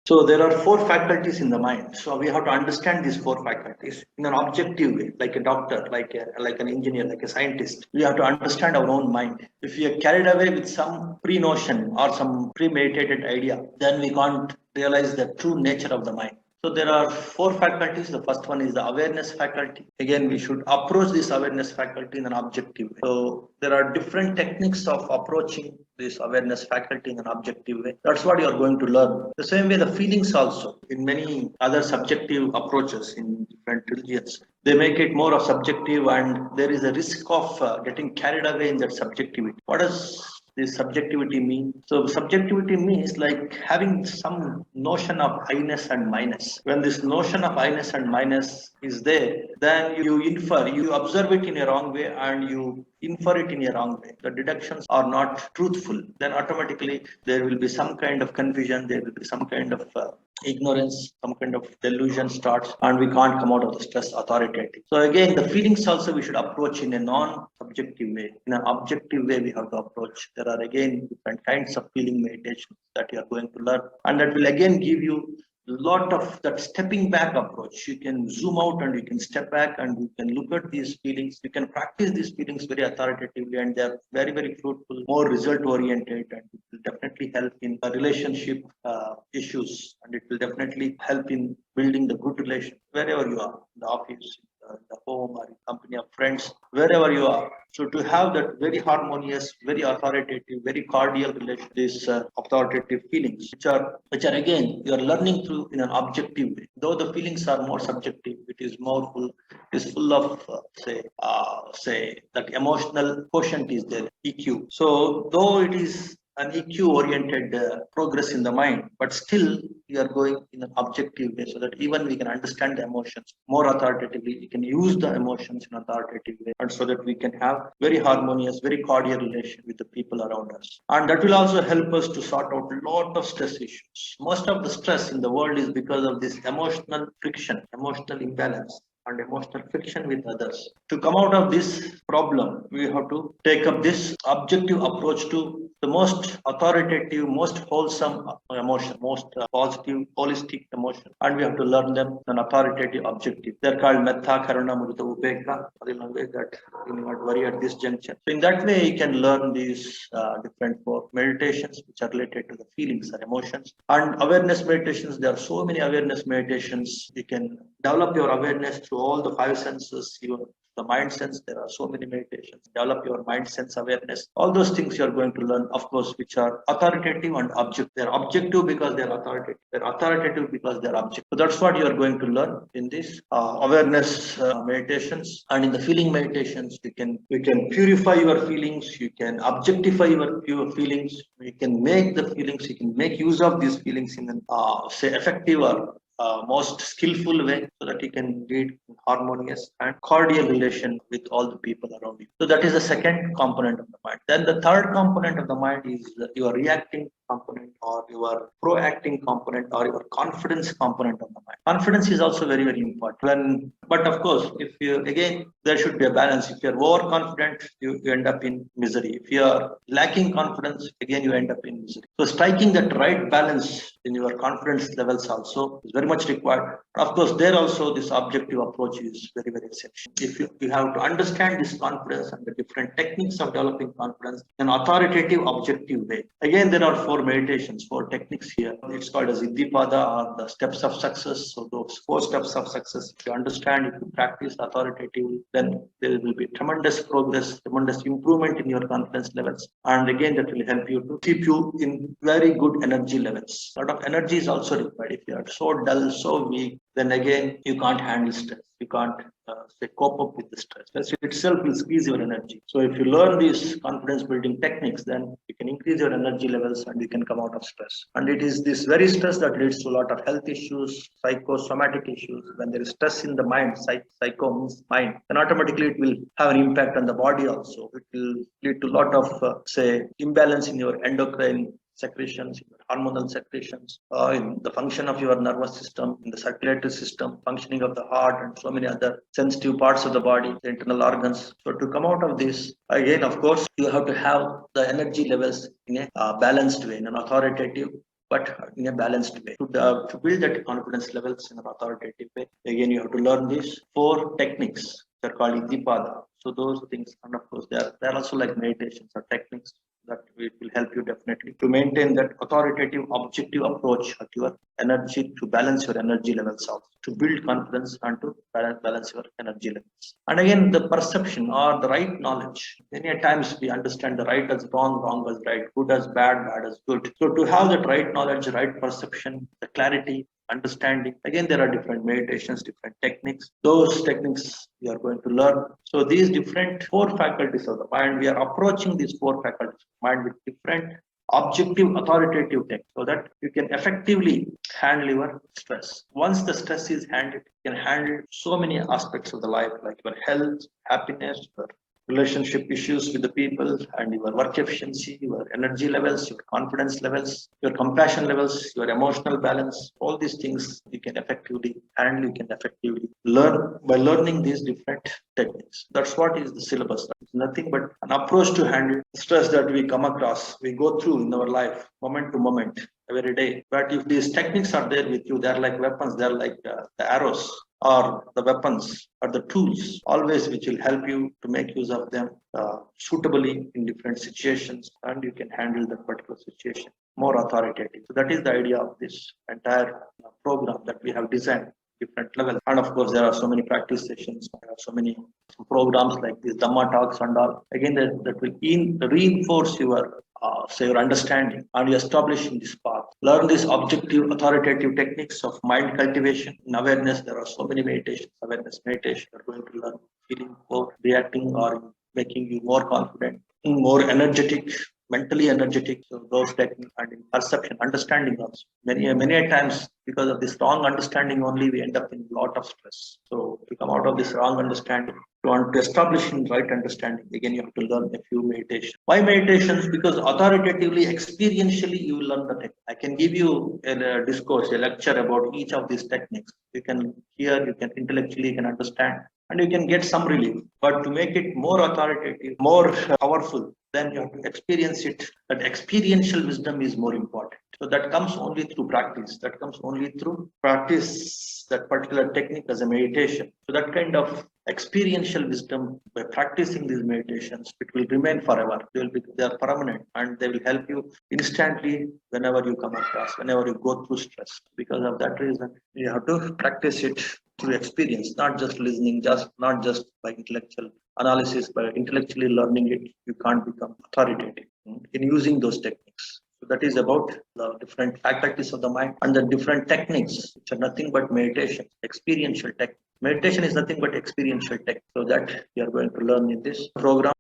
So there are four faculties in the mind. So we have to understand these four faculties in an objective way, like a doctor, like an engineer, like a scientist. We have to understand our own mind. If we are carried away with some pre-notion or some premeditated idea, then we can't realize the true nature of the mind. So there are four faculties. The first one is the awareness faculty. Again, we should approach this awareness faculty in an objective way. So there are different techniques of approaching this awareness faculty in an objective way. That's what you are going to learn. The same way the feelings also in many other subjective approaches in different religions. They make it more of subjective, and there is a risk of getting carried away in that subjectivity. What does this subjectivity mean? So subjectivity means like having some notion of highness and minus. When this notion of highness and minus is there, then you observe it in a wrong way and you infer it in a wrong way. The deductions are not truthful. Then automatically there will be some kind of confusion. There will be some kind of ignorance, some kind of delusion starts, and we can't come out of the stress authoritative. So again, the feelings also we should approach in a non-subjective way. In an objective way, we have to approach. There are again different kinds of feeling meditations that you are going to learn, and that will again give you lot of that stepping back approach. You can zoom out and you can step back and you can look at these feelings. You can practice these feelings very authoritatively, and they're very, very fruitful, more result oriented, and it will definitely help in relationship issues, and it will definitely help in building the good relation wherever you are, in the office, the home, or in company of friends, wherever you are. So to have that very harmonious, very authoritative, very cordial relation, these authoritative feelings, which are again you are learning through in an objective way. Though the feelings are more subjective, it is more full. It is full of say that emotional quotient is there, EQ. So though it is an EQ oriented progress in the mind, but still we are going in an objective way so that even we can understand the emotions more authoritatively. We can use the emotions in an authoritative way, and so that we can have very harmonious, very cordial relation with the people around us. And that will also help us to sort out a lot of stress issues. Most of the stress in the world is because of this emotional friction, emotional imbalance, and emotional friction with others. To come out of this problem, we have to take up this objective approach to the most authoritative, most wholesome emotion, most positive, holistic emotion, and we have to learn them an authoritative objective. They're called Metta, Karuna, Mudita, Upekha. That you will not worry at this juncture. So in that way, you can learn these different meditations which are related to the feelings or emotions, and awareness meditations. There are so many awareness meditations. You can develop your awareness through all the five senses, even the mind sense. There are so many meditations. Develop your mind sense awareness. All those things you are going to learn, of course, which are authoritative and objective. They're objective because they're authoritative. They're authoritative because they're objective. So that's what you are going to learn in this awareness meditations. And in the feeling meditations, you can purify your feelings. You can objectify your feelings. You can make the feelings. You can make use of these feelings in an say effective or most skillful way, so that you can lead harmonious and cordial relation with all the people around you. So that is the second component of the mind. Then the third component of the mind is your reacting component, or your proacting component, or your confidence component of the mind. Confidence is also very, very important. But of course, if you again, there should be a balance. If you're overconfident, you end up in misery. If you are lacking confidence, again you end up in misery. So striking that right balance in your confidence levels also is very much required. Of course, there also this objective approach is very, very essential. If you have to understand this confidence and the different techniques of developing confidence in an authoritative, objective way. Again, there are four meditations, four techniques here. It's called as Iddhipada, or the steps of success. So those four steps of success, if you understand, if you practice authoritatively, then there will be tremendous progress, tremendous improvement in your confidence levels. And again, that will help you to keep you in very good energy levels. A lot of energy is also required. If you are so dull, so weak, then again, you can't handle stress. You can't cope up with the stress. Stress itself will squeeze your energy. So if you learn these confidence building techniques, then you can increase your energy levels and you can come out of stress. And it is this very stress that leads to a lot of health issues, psychosomatic issues. When there is stress in the mind, psycho means mind, then automatically it will have an impact on the body also. It will lead to a lot of imbalance in your endocrine secretions, hormonal secretions, in the function of your nervous system, in the circulatory system, functioning of the heart, and so many other sensitive parts of the body, the internal organs. So to come out of this, again, of course, you have to have the energy levels in a balanced way, in an authoritative, but in a balanced way. To build that confidence levels in an authoritative way, again, you have to learn these 4 techniques. They're called Idipada. So those things, and of course, they're also like meditations or techniques that will help you definitely to maintain that authoritative, objective approach at your energy, to balance your energy levels out, to build confidence and to balance your energy levels. And again, the perception or the right knowledge. Many times we understand the right as wrong, wrong as right, good as bad, bad as good. So to have that right knowledge, right perception, the clarity, understanding, again, there are different meditations, different techniques. Those techniques we are going to learn. So these different 4 faculties of the mind, we are approaching these 4 faculties of the mind with different objective authoritative techniques, so that you can effectively handle your stress. Once the stress is handled, you can handle so many aspects of the life, like your health, happiness, your relationship issues with the people, and your work efficiency, your energy levels, your confidence levels, your compassion levels, your emotional balance. All these things you can effectively handle, you can effectively learn by learning these different techniques. That's what is the syllabus. It's nothing but an approach to handle stress that we come across, we go through in our life, moment to moment, every day. But if these techniques are there with you, they're like weapons, they're like the arrows, or the weapons or the tools, always, which will help you to make use of them suitably in different situations, and you can handle that particular situation more authoritative. So that is the idea of this entire program that we have designed, different levels. And of course, there are so many practice sessions, there are so many programs like these Dhamma talks and all. Again, that will reinforce your your understanding, and you establishing this path. Learn these objective authoritative techniques of mind cultivation and awareness. There are so many meditations, awareness meditation. You're going to learn feeling or reacting or making you more confident, more energetic, mentally energetic. So those techniques, and in perception, understanding also. Many times, because of this wrong understanding only, we end up in a lot of stress. So to come out of this wrong understanding, to want to establish in right understanding, again, you have to learn a few meditations. Why meditations? Because authoritatively, experientially, you will learn the technique. I can give you a discourse, a lecture about each of these techniques. You can hear, you can intellectually, you can understand, and you can get some relief. But to make it more authoritative, more powerful, then you have to experience it. That experiential wisdom is more important. So that comes only through practice. That comes only through practice that particular technique as a meditation. So that kind of experiential wisdom, by practicing these meditations, it will remain forever. They are permanent, and they will help you instantly whenever you come across, whenever you go through stress. Because of that reason, you have to practice it through experience, not just listening, not just by intellectual analysis, by intellectually learning it. You can't become authoritative in using those techniques. So that is about the different faculties of the mind and the different techniques, which are nothing but meditation, experiential technique. Meditation is nothing but experiential technique. So that we are going to learn in this program.